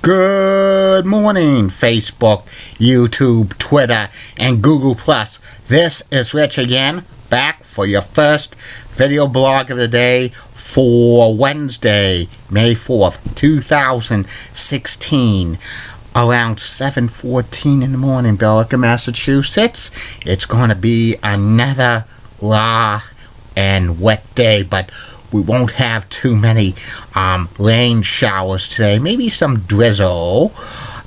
Good morning, Facebook, YouTube, Twitter, and Google+. This is Rich again, back for your first video blog of the day for Wednesday, May 4th, 2016. Around 7:14 in the morning, Billerica, Massachusetts. It's going to be another raw and wet day, but we won't have too many rain showers today. Maybe some drizzle,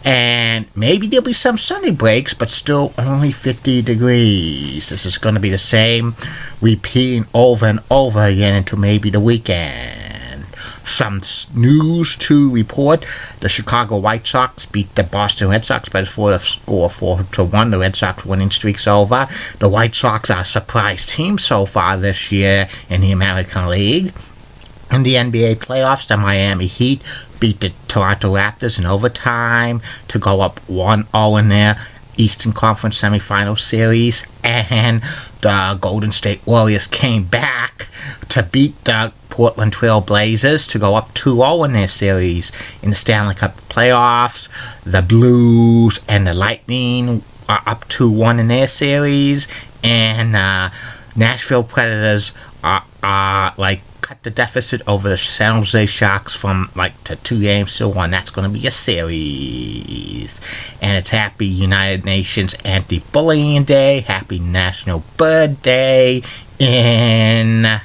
and maybe there'll be some sunny breaks, but still only 50 degrees. This is going to be the same, repeating over and over again until maybe the weekend. Some news to report. The Chicago White Sox beat the Boston Red Sox by the score 4-1. The Red Sox winning streak's over. The White Sox are a surprise team so far this year in the American League. In the NBA playoffs, the Miami Heat beat the Toronto Raptors in overtime to go up 1-0 in their Eastern Conference semifinal series, and the Golden State Warriors came back to beat the Portland Trail Blazers to go up 2-0 in their series. In the Stanley Cup playoffs, the Blues and the Lightning are up 2-1 in their series, and Nashville Predators are cut the deficit over the San Jose Sharks from to 2-1. That's going to be a series. And it's Happy United Nations Anti-Bullying Day, Happy National Bird Day in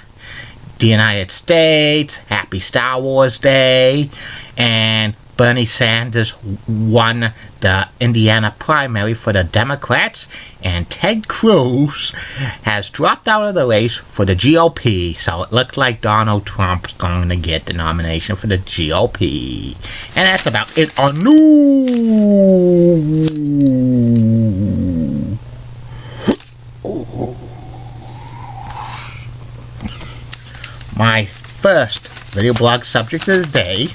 the United States, Happy Star Wars Day, and Bernie Sanders won the Indiana primary for the Democrats, and Ted Cruz has dropped out of the race for the GOP, so it looks like Donald Trump's going to get the nomination for the GOP. And that's about it on news. My first video blog subject of the day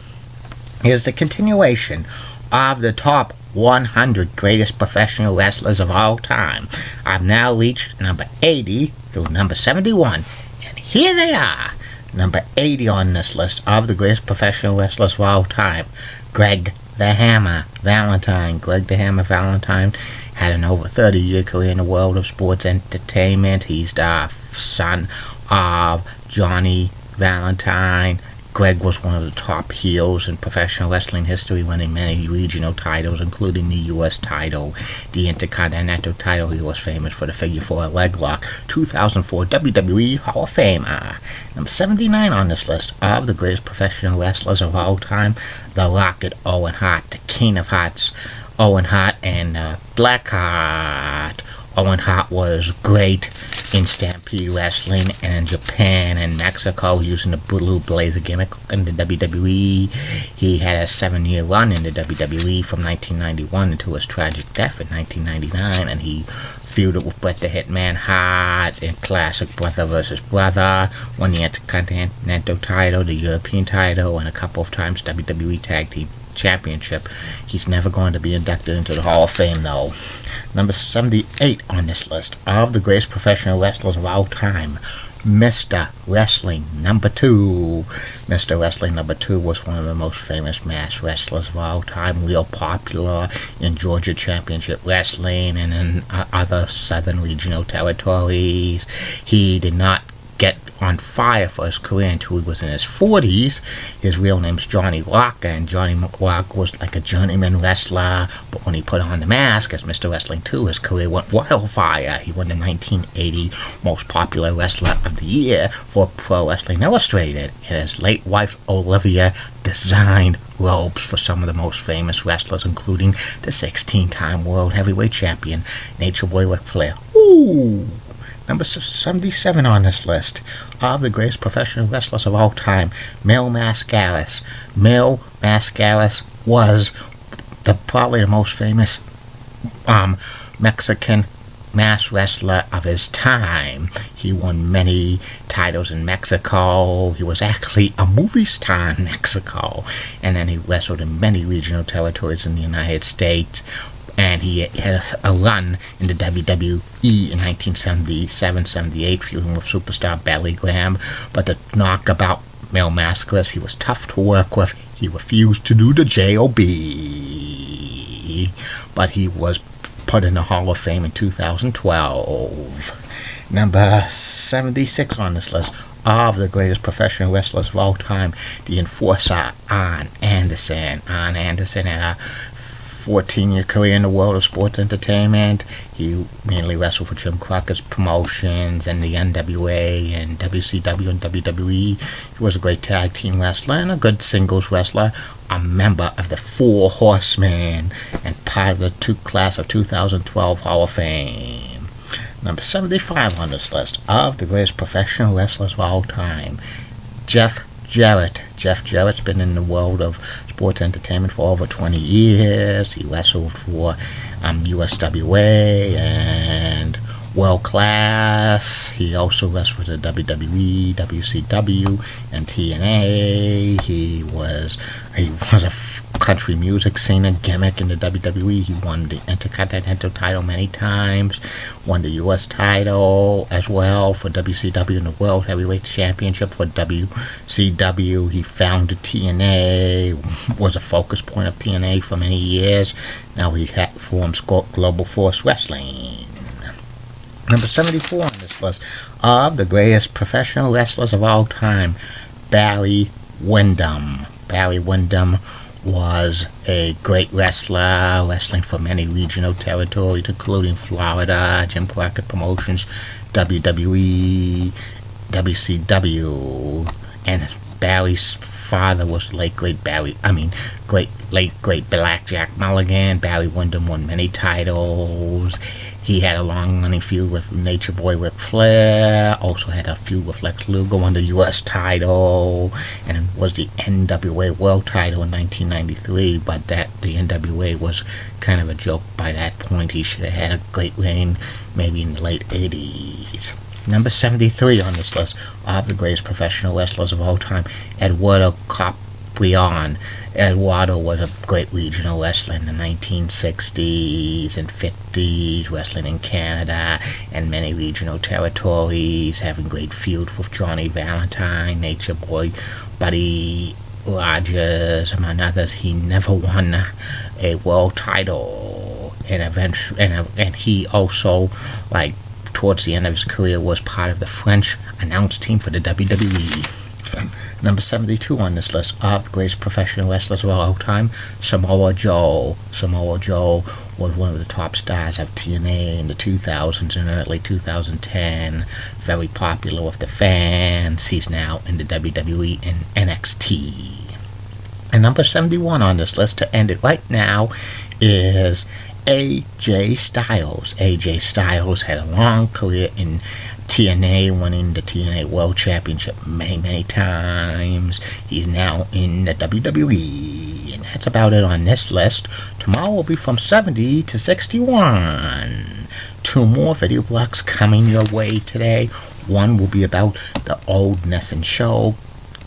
is the continuation of the top 100 greatest professional wrestlers of all time. I've now reached number 80 through number 71, and here they are. Number 80 on this list of the greatest professional wrestlers of all time: Greg the Hammer Valentine. Greg the Hammer Valentine had an over 30-year career in the world of sports entertainment. He's the son of Johnny Valentine. Greg was one of the top heels in professional wrestling history, winning many regional titles, including the U.S. title, the Intercontinental title. He was famous for the Figure 4 leg lock. 2004 WWE Hall of Famer. Number 79 on this list of the greatest professional wrestlers of all time: The Rocket, Owen Hart, the King of Hearts, Owen Hart, and Blackheart. Owen Hart was great in Stampede Wrestling and in Japan and Mexico, using the Blue Blazer gimmick in the WWE. He had a 7-year run in the WWE from 1991 until his tragic death in 1999, and he feuded with Bret the Hitman Hart in classic brother versus brother, won the Intercontinental title, the European title, and a couple of times WWE Tag Team Championship. He's never going to be inducted into the Hall of Fame, though. Number 78 on this list of the greatest professional wrestlers of all time: Mr. Wrestling number 2. Mr. Wrestling number 2 was one of the most famous mass wrestlers of all time, real popular in Georgia Championship Wrestling and in other southern regional territories. He did not get on fire for his career until he was in his 40s. His real name's Johnny Walker, and Johnny Walker was like a journeyman wrestler, but when he put on the mask as Mr. Wrestling 2, his career went wildfire. He won the 1980 Most Popular Wrestler of the Year for Pro Wrestling Illustrated, and his late wife Olivia designed robes for some of the most famous wrestlers, including the 16-time World Heavyweight Champion, Nature Boy Ric Flair. Ooh! Number 77 on this list of the greatest professional wrestlers of all time: Mil Mascaras. Mil Mascaras was probably the most famous Mexican mass wrestler of his time. He won many titles in Mexico. He was actually a movie star in Mexico, and then he wrestled in many regional territories in the United States. And he had a run in the WWE in 1977-78, feuding with superstar Billy Graham. But the knock about Mil Mascaras, he was tough to work with. He refused to do the JOB, but he was put in the Hall of Fame in 2012. Number 76 on this list of the greatest professional wrestlers of all time, the Enforcer, Arn Anderson. Arn Anderson had a 14-year career in the world of sports entertainment. He mainly wrestled for Jim Crockett's promotions and the NWA and WCW and WWE. He was a great tag team wrestler and a good singles wrestler, a member of the Four Horsemen, and part of the class of 2012 Hall of Fame. Number 75 on this list of the greatest professional wrestlers of all time, Jeff Jarrett. Jeff Jarrett's been in the world of sports entertainment for over 20 years. He wrestled for USWA and World Class. He also wrestled for the WWE, WCW, and TNA. He was a country music singer gimmick in the WWE. He won the Intercontinental title many times, won the US title as well for WCW and the World Heavyweight Championship for WCW. He founded TNA, was a focus point of TNA for many years. Now he forms Global Force Wrestling. Number 74 on this list of the greatest professional wrestlers of all time, Barry Windham. Barry Windham was a great wrestler, wrestling for many regional territories, including Florida, Jim Crockett Promotions, WWE, WCW, and Barry's father was late great Blackjack Mulligan. Barry Windham won many titles. He had a long-running feud with Nature Boy Ric Flair, also had a feud with Lex Luger, won the U.S. title, and was the NWA World title in 1993, but the NWA was kind of a joke by that point. He should have had a great reign maybe in the late 80s. Number 73 on this list of the greatest professional wrestlers of all time, Eduardo Caprion. Eduardo was a great regional wrestler in the 1960s and 50s, wrestling in Canada and many regional territories, having great feuds with Johnny Valentine, Nature Boy, Buddy Rogers, among others. He never won a world title, and he also, towards the end of his career, was part of the French announce team for the WWE. Number 72 on this list of the greatest professional wrestlers of all time, Samoa Joe. Samoa Joe was one of the top stars of TNA in the 2000s and early 2010. Very popular with the fans. He's now in the WWE and NXT. And number 71 on this list, to end it right now, is AJ Styles. AJ Styles had a long career in TNA, winning the TNA World Championship many times. He's now in the WWE. And that's about it on this list. Tomorrow will be from 70 to 61. 2 more video blogs coming your way today. One will be about the old Nesson show,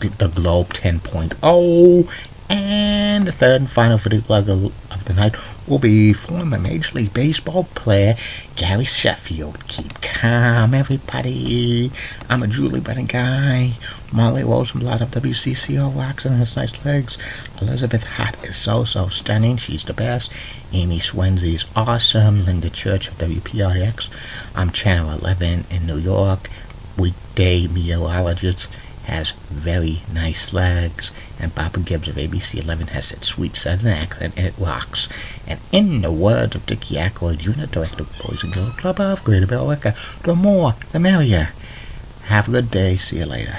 the Globe 10.0. And the third and final video blog of the night will be former Major League Baseball player Gary Sheffield. Keep calm, everybody. I'm a Julie Brennan guy. Molly Rosenblatt of WCCO rocks on his nice legs. Elizabeth Hott is so stunning. She's the best. Amy Swenzy's awesome. Linda Church of WPIX. I'm Channel 11 in New York. Weekday meteorologist. Has very nice legs, and Papa Gibbs of ABC 11 has that sweet southern accent, and it rocks. And in the words of Dickie Ackroyd, unit director of Boys and Girls Club of Greater Billerica, the more, the merrier. Have a good day. See you later.